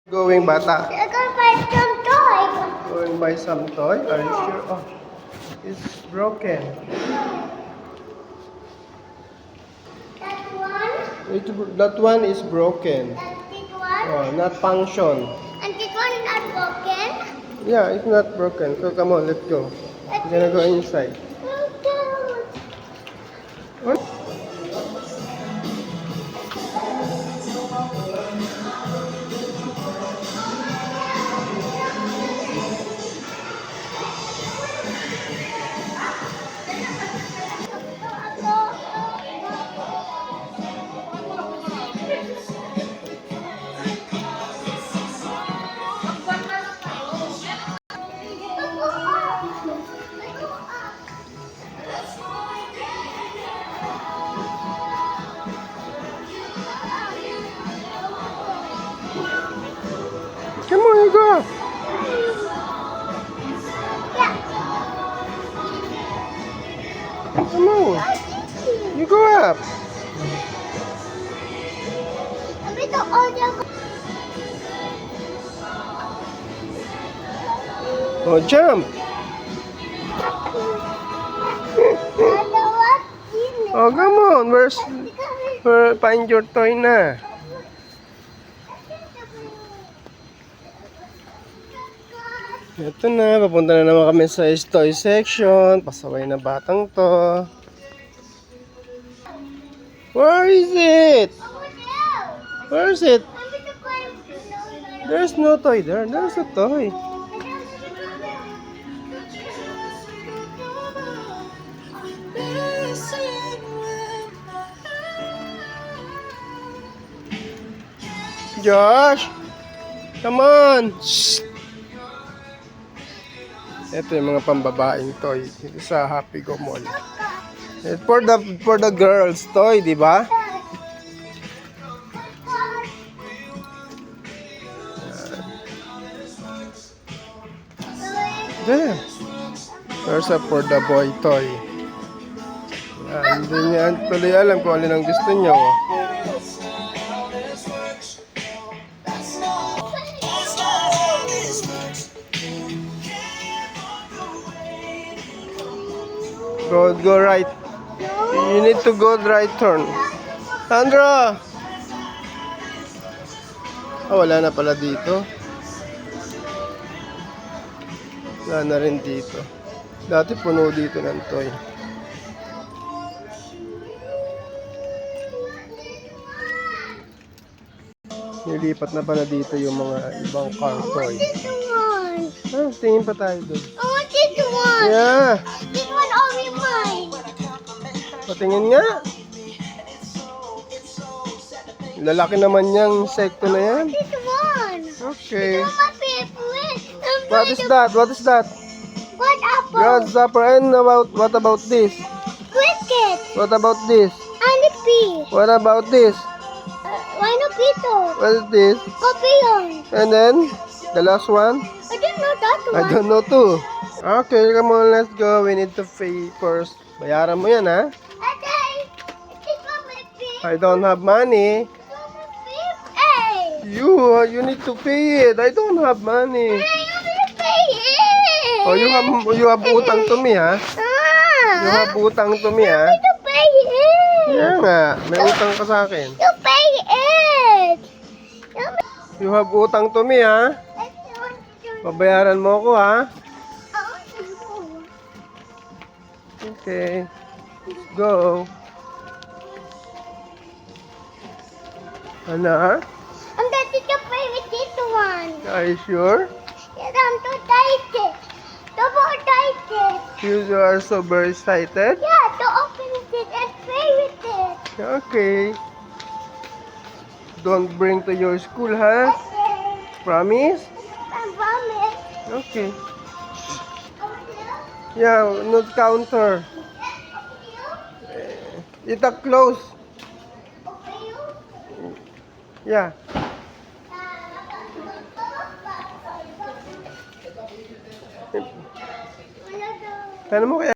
Going bata. I'm gonna buy some toys. Going buy some toy. Are you sure? Oh, it's broken. That one. That one is broken. This one. Oh, not function. And this one is not broken. Yeah, it's not broken. So come on, let's go. We're gonna go inside. What? Come on, you go up. Come on. You go up. Oh, jump. Oh, come on. Find your toy na. Ito na, papunta na naman kami sa toy section. Pasaway na batang to. Where is it? Where is it? There's no toy there. There's a toy. Josh! Come on! Shh. Ito yung mga pambabaeng toy dito sa Happy Go Mall. It's for the girls toy, di ba? There. There's a for the boy toy. Hindi niya tuloy alam kung alin ang gusto niya. Oh. Go right. You need to go right turn. Sandra! Oh, wala na pala dito. Wala na rin dito. Dati puno dito ng toy. Nilipat na pala dito yung mga ibang car toy. Ah, tingin pa tayo doon. I want this one. Yeah. This one only mine. Patingin nga. Lalaki naman yung insekto na yan. This one. Okay. This is my favorite. What is that? What is that? What apple? Grasshopper. And what about this? Cricket. What about this? And a pea. What about this? Rhino beetle. What is this? Papillon. And then, the last one? I didn't know that one. I don't know too. Okay, come on, let's go. We need to pay first. Bayaran mo yan, ha? Okay. This one my favorite. I don't have money. Hey. You need to pay it. I don't have money. I want to pay it. Oh, you have utang to me, ha? You have utang to me, ha? I want to pay it. Yeah nga, may utang ka sa akin. You pay it. You have utang to me, ha? Babayaran mo ako, ha? Okay. Let's go. Ano, ha? I'm going to play with this one. Are you sure? Yes, I'm too excited. Double excited. You are so very excited? Yeah, to open it and play with it. Okay. Don't bring to your school, ha? Promise? I promise. Okay. Yeah, not counter. Ita close. Yeah. Ano mo kaya?